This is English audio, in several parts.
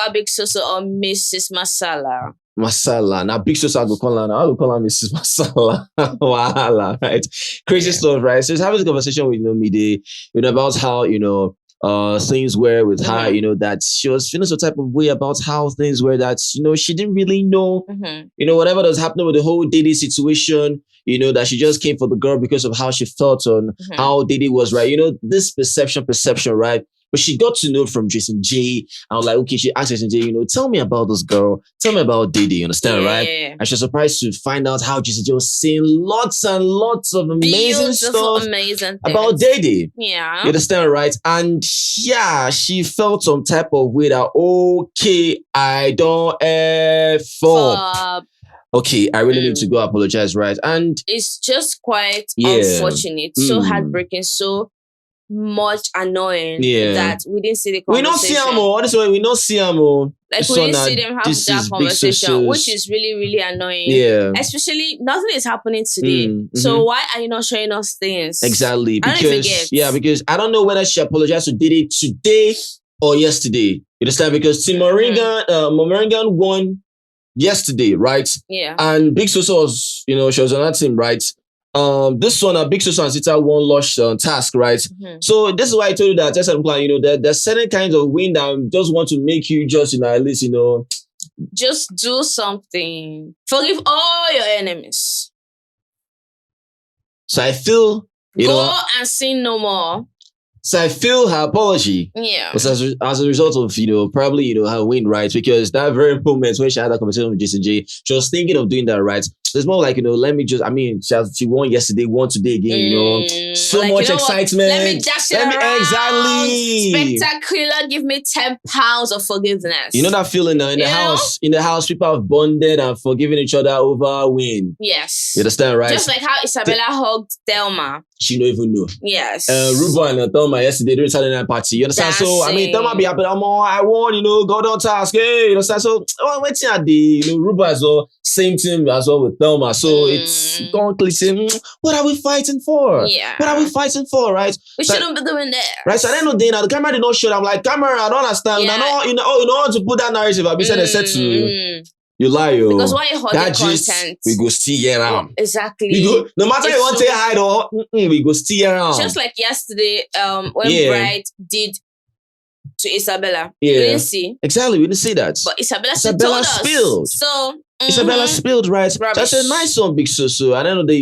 her Big Soso or Mrs. Masala? Masala. Now, Big Soso, I will call her Mrs. Masala. Wahala, right? Crazy stuff, right? So, he's having this conversation with, Mide, about how, things were with her, that she was feeling some type of way about how things were that, she didn't really know, whatever was happening with the whole Dede situation, that she just came for the girl because of how she felt on how Dede was, right? This perception, right? But she got to know from Jason J. I was like, okay, she asked Jason J, tell me about this girl. Tell me about Dede, you understand, right? And she was surprised to find out how Jason J was saying lots and lots of amazing stuff about Dede. Yeah. You understand, right? And yeah, she felt some type of way that, okay, I don't F okay, I really need to go apologize, right? And it's just quite unfortunate, so heartbreaking, so much annoying that we didn't see the conversation. We don't see them all. That's why we don't see them all. Like, we didn't see them have that conversation, which is really, really annoying. Yeah. Especially, nothing is happening today. So why are you not showing us things? Exactly. Because I don't know whether she apologized to Dede today or yesterday. You understand? Because Team Moringan won yesterday, right? Yeah. And Big Soso was, she was on that team, right? This one, Big Soso and Sita won lost task, right? So this is why I told you that there's certain kinds of win that just want to make you just, at least, just do something. Forgive all your enemies. So I feel, go and sin no more. So I feel her apology was as a result of, probably, her win, right? Because that very moment when she had that conversation with Jason J, she was thinking of doing that, right? So it's more like, let me just, she won yesterday, won today again, so like, much excitement. Let me dash it around. Exactly. Spectacular, give me 10 pounds of forgiveness. You know that feeling in the house, people have bonded and forgiven each other over a win. Yes. You understand, right? Just like how Isabella hugged Thelma. She don't even know. Yes. Rubo and Thelma yesterday during Saturday night party. You understand? Dancing. So, Thelma be happy. I won, God on task. Hey, you understand? So, waiting at the, Rubo as well. Same thing as well with Thelma. So it's going saying, what are we fighting for? Yeah. What are we fighting for, right? We shouldn't be doing that. Right. So at the end of the day, now the camera did not show. I'm like, camera, I don't understand. Yeah. You know how to put that narrative. I said to you lie, yo. Because why you holding content? We go still around. Exactly. We go, no matter you want to say hi or we go still around. Just like yesterday, when Bright did to Isabella. Yeah. We didn't see. Exactly, we didn't see that. But Isabella told us. Spilled. So Isabella spilled, right? Rubbish. That's a nice one, Big Soso. At the end of the day,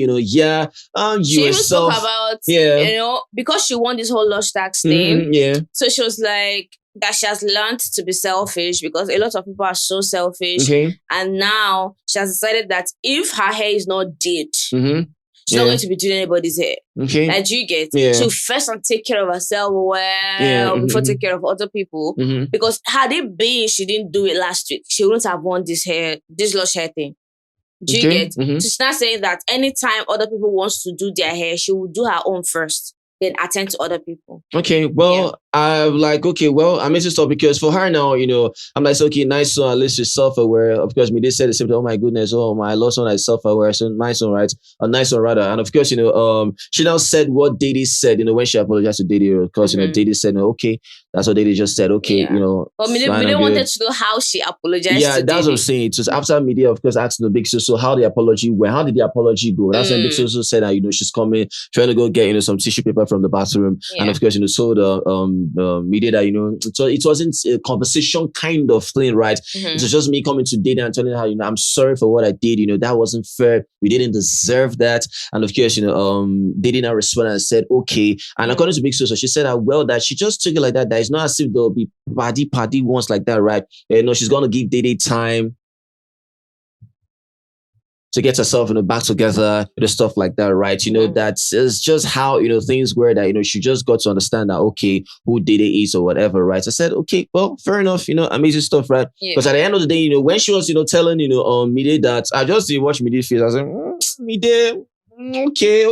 she even spoke about, because she won this whole Lush Tax thing. So she was like, that she has learned to be selfish because a lot of people are so selfish. Okay. And now she has decided that if her hair is not did, she's not going to be doing anybody's hair. Okay. Like, you get? She'll first and take care of herself before take care of other people. Because had it been she didn't do it last week, she wouldn't have won this Lush hair thing. Do you get? So she's not saying that anytime other people wants to do their hair, she will do her own first, then attend to other people. Okay, well, I'm like, I made this stop because for her now, I'm like, okay, nice one, at least she's self-aware. Of course, they said the same thing, oh my goodness, I lost one, I self-aware, so nice one, right? A nice one, rather. And of course, she now said what Dede said, when she apologized to Dede, of course, Dede said, okay, that's what Dede just said, okay, But we wanted to know how she apologized to that's Dede. what I'm saying. It was after media, of course, asking the Big Soso how the apology went. How did the apology go? That's when Big Soso said that, she's coming, trying to go get, some tissue paper from the bathroom. And of course, so the media that, it wasn't a conversation kind of thing, right? It was just me coming to Dede and telling her, I'm sorry for what I did, that wasn't fair. We didn't deserve that. And of course, Dede now responded and said, okay. And according to Big Soso, she said that she just took it like that. That it's not as if there'll be party ones like that, right? She's going to give Dede time to get herself back together, stuff like that, right? That's just how things were that she just got to understand that, okay, who Dede is or whatever, right? I said, okay, well, fair enough, amazing stuff, right? Because at the end of the day, when she was telling Mide that, I just watch Mide face, I was like, Mide, okay.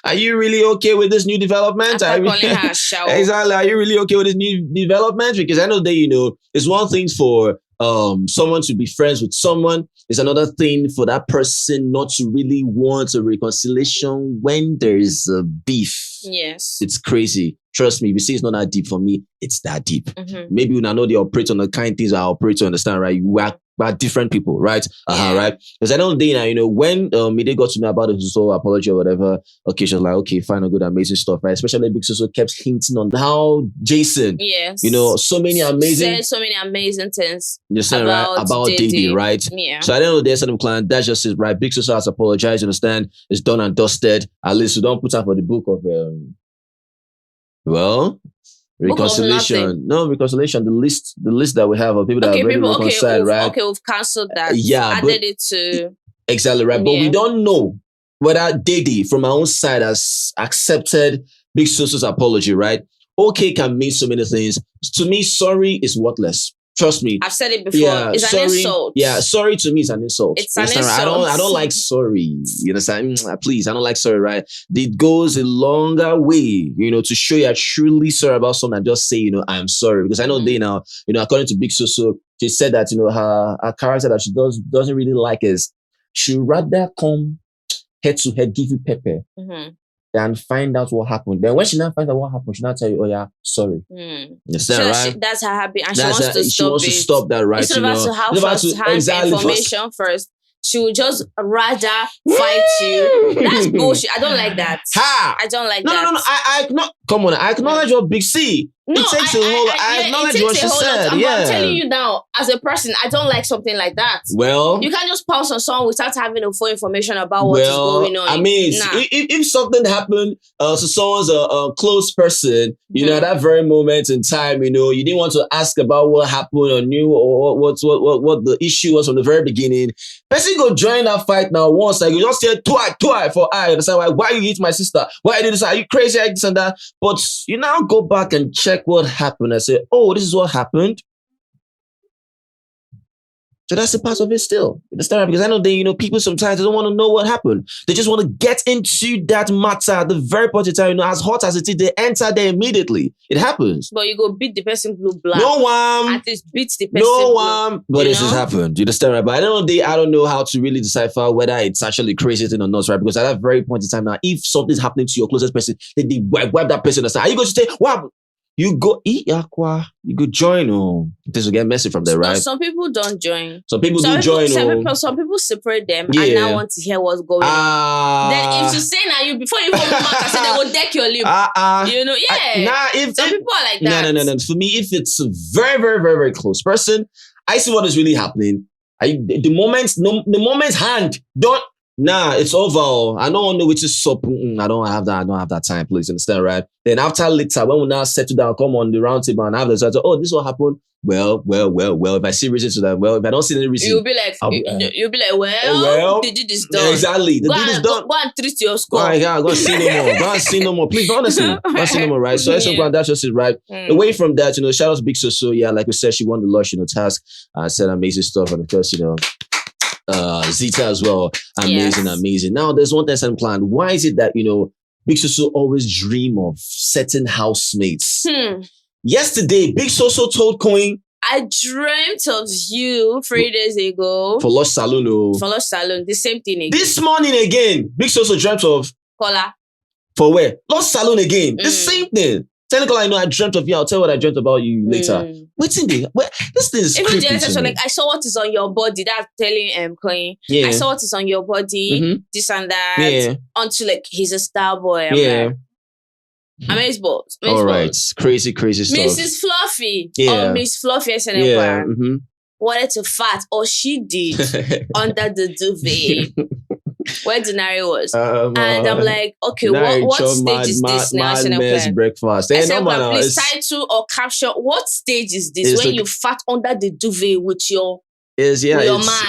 Are you really okay with this new development? Exactly. Are you really okay with this new development? Because at the end of the day, it's one thing for someone to be friends with someone. It's another thing for that person not to really want a reconciliation when there is a beef. Yes. It's crazy. Trust me, if you say it's not that deep for me, it's that deep. Maybe when I know they operate on the kind of things I operate to understand, right? We're different people, right? Right? Because I don't think that, when Mide got to know about the Soso apology or whatever, okay, she was like, okay, fine, good, amazing stuff, right? Especially Big Soso kept hinting on how Jason, so many amazing things about Dede, right? Yeah. So I don't know the end of the client, that's just it, right? Big Soso has apologized, you understand? It's done and dusted. At least we don't put out for the book of reconciliation. No, reconciliation. The list that we have of people that are already reconciled, right? Okay, we've cancelled that. Added it to exactly right. But we don't know whether Dede from our own side has accepted Big Soso's apology, right? Okay can mean so many things. To me, sorry is worthless. Trust me. I've said it before. Yeah, it's an insult. Yeah, sorry to me is an insult. It's an insult. I don't like sorry. You understand? Please, I don't like sorry, right? It goes a longer way, to show you're truly sorry about something and just say, I'm sorry. Because I know they now, according to Big Soso, she said that, her character that she doesn't really like is she'd rather come head to head, give you pepper. And find out what happened. Then when she now finds out what happened, she now tell you, oh yeah, sorry. Right? That's her habit, and she wants to stop that, right? Instead of have information first, she would just rather fight you. That's bullshit. I don't like that. I don't like that. No. Come on, I acknowledge your Big C. No, it takes I acknowledge what she said. I'm telling you now, as a person, I don't like something like that. Well, you can't just pounce on someone without having the full information about what is going on. I mean, if something happened to someone's a close person, at that very moment in time, you didn't want to ask about what happened or knew or what the issue was from the very beginning. Person go join that fight now once, like you just say twice for I understand why you hit my sister, why you did this, are you crazy, like this and that. But you now go back and check what happened and say, oh, this is what happened. So that's the part of it still. Understand? Because I know people sometimes they don't want to know what happened. They just want to get into that matter at the very point in time, as hot as it is, they enter there immediately. It happens. But you go beat the person blue black. No one. At least beat the person blue. No one. But this has happened. You understand, right? But I don't know how to really decipher whether it's actually crazy thing or not, right? Because at that very point in time now, if something's happening to your closest person, then they wipe that person aside. Are you going to say, what? You go eat aqua. You go join. Oh, this will get messy from there, right? Some people don't join. Some people join. Some people separate them and now want to hear what's going on. Then if you say now, you before you come back, I said they will deck your lip. If some people are like that. No. For me, if it's a very, very, very, very close person, I see what is really happening. The moment's hand don't. Nah, it's over. I don't want to know which is so. I don't have that time, please. Understand, right? Then later, when we now settle down, come on the round table and have this. Oh, this is what happened. Well. If I see reason to that, if I don't see any reason, you'll be like, well, the deed is done. Yeah, exactly. The deed is done. Go and treat your score. Go and see no more. Go and see no more. Please, honestly, go and see no more, right? So that's just it, right? Away from that, shout out to Big Soso. Yeah, like we said, she won the Lush, task. Said amazing stuff, and of course, Zita as well. Amazing. Now, there's one thing I'm planned. Why is it that, Big Soso always dream of certain housemates? Yesterday, Big Soso told Coin, I dreamt of you 3 days ago. For Lush Salon. For Lush Salon. The same thing again. This morning again, Big Soso dreamt of Kola. For where? Lush Salon again. The same thing. Tell Kola, I dreamt of you. I'll tell you what I dreamt about you later. This thing is even creepy to me. I saw what is on your body. That's telling Coin. I saw what is on your body. This and that. Yeah. Until he's a star boy. Amaze balls. All right. Crazy stuff. Mrs. Fluffy. Or Miss Fluffy wanted to fart, or she did, under the duvet. Where Denari was. And I'm like, okay, what stage is this now? Breakfast. Please, title or caption, what stage is this when you fart under the duvet with your man?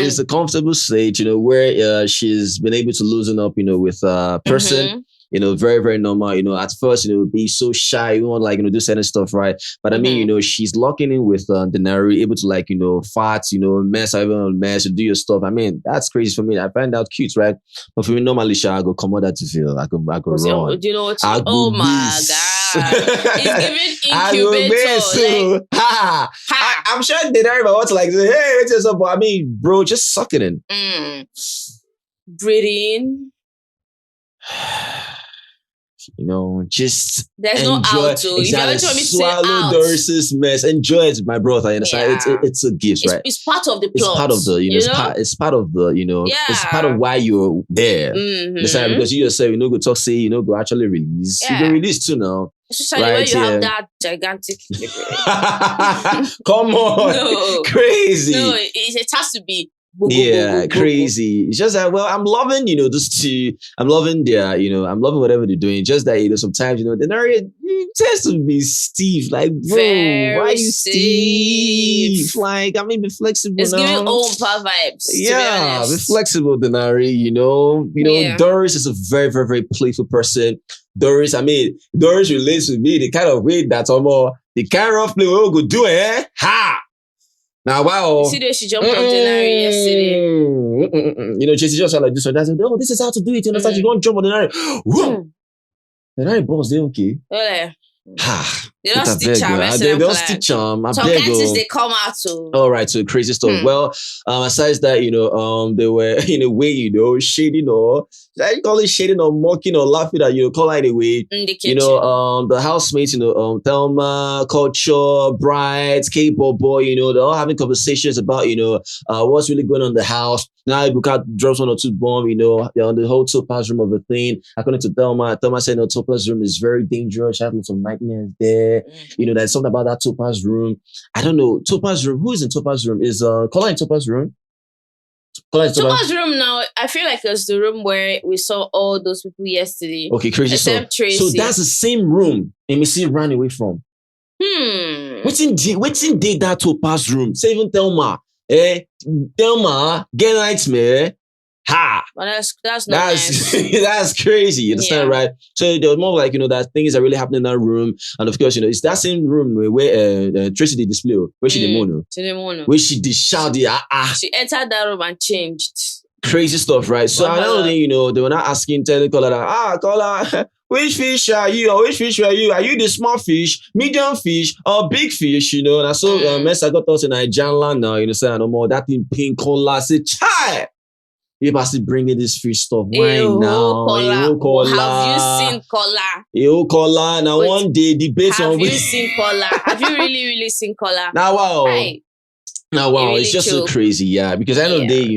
It's a comfortable stage, where she's been able to loosen up, with a person. Very, very normal. At first, be so shy, you want do certain stuff, right? But I mean, she's locking in with Denari, able to fart, mess, do your stuff. I mean, that's crazy for me. I find that cute, right? But for me, normally, I go come out that to feel. I go run. Do you know what? Oh my God! It's giving incubator. I'm sure Denari might want to say, hey, what's this up? But I mean, bro, just suck it in. Breathe in. just there's no out to. If you ever told me to say swallow out, Doris's mess. Enjoy it, my brother. You understand? It's a gift, right? It's part of the plot. It's part of the, it's part of the, it's part of why you're there. Understand? Because you yourself, go talk, say, go actually release. You can release too now. Especially when you have that gigantic. Come on. No. Crazy. No, it has to be. Crazy. It's just that, well, I'm loving, those two. I'm loving their, I'm loving whatever they're doing. Just that, sometimes, the narrator tends to be stiff. Like, bro, why are you stiff? Like, I mean, be flexible. It's now. giving Oompa vibes. Yeah, be flexible, Denari. Doris is a very, very, very playful person. Doris relates with me the kind of way that the kind of play we go do, ha! Now, wow. You see the way she jumped on Denari yesterday. She just like this one. I said, this is how to do it. You understand? You don't jump on Denari. Denari boss, they okay. They don't stitch them. They don't stitch them. Some artists, they come out too. All right, so crazy stuff. Well, besides that, they were in a way, shading or I call it shading or mocking or laughing at Kola in a way. In the kitchen. The housemates, Thelma, Culture, Bright, K-pop boy, they're all having conversations about, what's really going on in the house. Now Ibuka drops 1 or 2 bombs, they're on the whole Topaz room of a thing. According to Thelma said no, Topaz room is very dangerous. She had lots of nightmares there. There's something about that Topaz room. I don't know. Topaz room. Who is in Topaz room? Is Kola in Topaz room? Topaz room now, I feel like it's the room where we saw all those people yesterday. Okay, crazy stuff. So that's the same room MEC ran away from. Waiting did that Topaz room. Say even Thelma. Thelma, get nightmare. Ha! Well, that's not nice. That's crazy. You understand, right? So there was more like, that things are really happening in that room. And of course, it's that same room where Tracy did display, where she did mono. Where she did shout the She entered that room and changed. Crazy stuff, right? So another thing, they were not asking, telling Kola that, Kola, which fish are you? Or which fish are you? Are you the small fish, medium fish, or big fish? And I saw Mesa got us in Nigerian land now, saying no more that thing pink Kola. Say, child. You must bringing this fish stuff. Why now? Kola. Have you seen Kola? Kola. Now one day debate on. Have you seen Kola? Have you really, really seen Kola? Now wow. Right. Now wow. Really it's just so crazy, yeah. Because at the end of the day,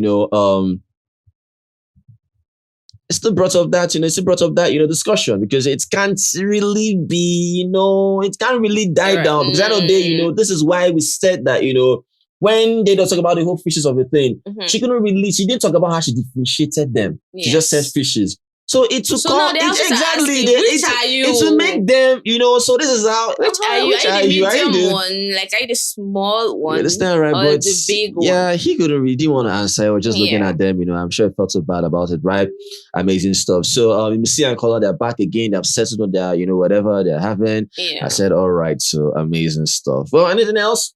it's still brought up that, discussion because it can't really be, it can't really die down. Because at the end of the day, this is why we said that, when they don't talk about the whole fishes of the thing, she didn't talk about how she differentiated them. Yes. She just said fishes. So it will come exactly. Which are you? It will make them, so this is how. Which are you? Are you the medium one? Like, are you the small one? You understand, right? Or but the big one? Yeah, he couldn't really didn't want to answer. Or just looking at them, I'm sure he felt so bad about it, right? Amazing stuff. So, MEC and Kola, they're back again. They've settled on their, whatever they're having. Yeah. I said, all right. So amazing stuff. Well, anything else?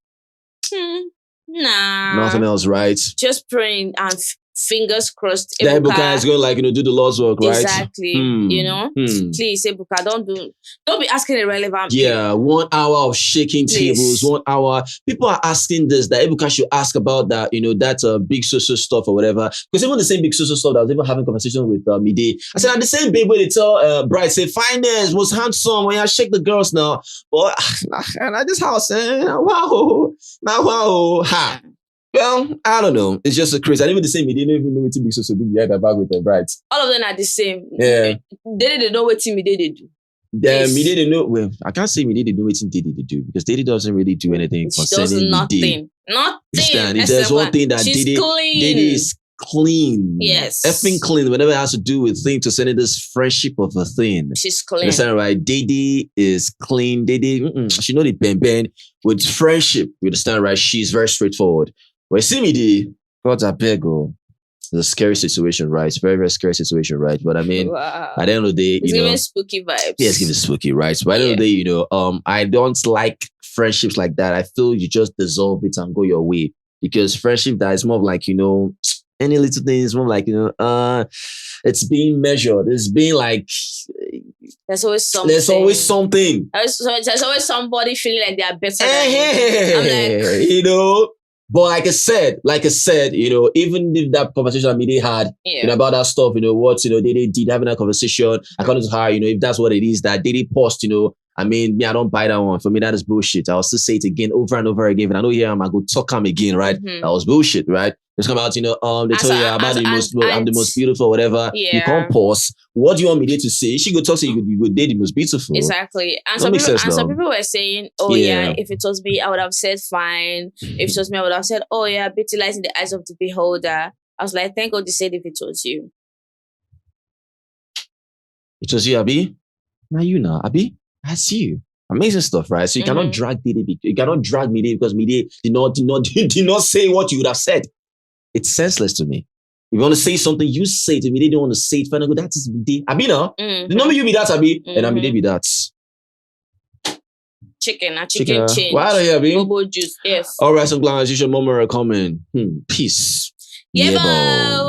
Nah. Nothing else, right? Just praying and fingers crossed. The Ebuka is going to do the Lord's work, right? Exactly. Please, Ebuka, don't be asking irrelevant. Yeah, 1 hour of shaking tables, 1 hour. People are asking this, that Ebuka should ask about that, that big Soso stuff or whatever. Because even the same big Soso stuff that I was even having conversation with Dede. I said, the same baby they tell Bright, say, finance was handsome when I shake the girls now. But at this house, wow. Now, wow. Ha. Well, I don't know. It's just so crazy. I even the same. They didn't even know what Big Soso do behind the back with the brides. All of them are the same. Yeah. They know what Dede do. Me Dede know. Well, I can't say me Dede know what Dede do because Dede doesn't really do anything concerning nothing. Nothing. If there's one thing that Dede is clean. Yes. Effing clean. Whenever it has to do with things to send in this friendship of a thing. She's clean. Understand, right? Dede is clean. Dede, she know the ben with friendship. You understand, right? She's very straightforward. Well, see me, God's a big it's a scary situation, right? It's a very, very scary situation, right? But I mean, at the end of the day, it's giving spooky vibes. Yeah, it's giving spooky, right? But at the end of the day, I don't like friendships like that. I feel you just dissolve it and go your way. Because friendship that is more like, any little thing is more like, it's being measured. It's being like there's always something. There's always something. There's always somebody feeling like they are better than you. I'm like, But like I said, even if that conversation that Mide had, about that stuff, what, they did having that conversation, according to her, if that's what it is, that Dede post, I mean, I don't buy that one. For me, that is bullshit. I'll still say it again over and over again. And I know here I'm going to talk again, right? That was bullshit, right? It's come out, they told you about I'm the most beautiful, whatever. You can't pause. What do you want me to say? She could talk to you could date the most beautiful. Exactly. And some people were saying, oh yeah, if it was me, I would have said fine. If it was me, I would have said, oh yeah, beauty lies in the eyes of the beholder. I was like, thank God you said if it was you. It was you, Abi? Now you know, Abi? That's you. Amazing stuff, right? So you cannot drag Dede. You cannot drag Mide because Mide did not say what you would have said. It's senseless to me. If you want to say something, you say it. If Mide don't want to say it, fine, go. That is Mide. Abi, no? The number you be that, Abi, and Mide be that. Chicken change. Why are you, Abi? Bobo juice, yes. All right, so glad as usual, moment coming. Peace. Yeah,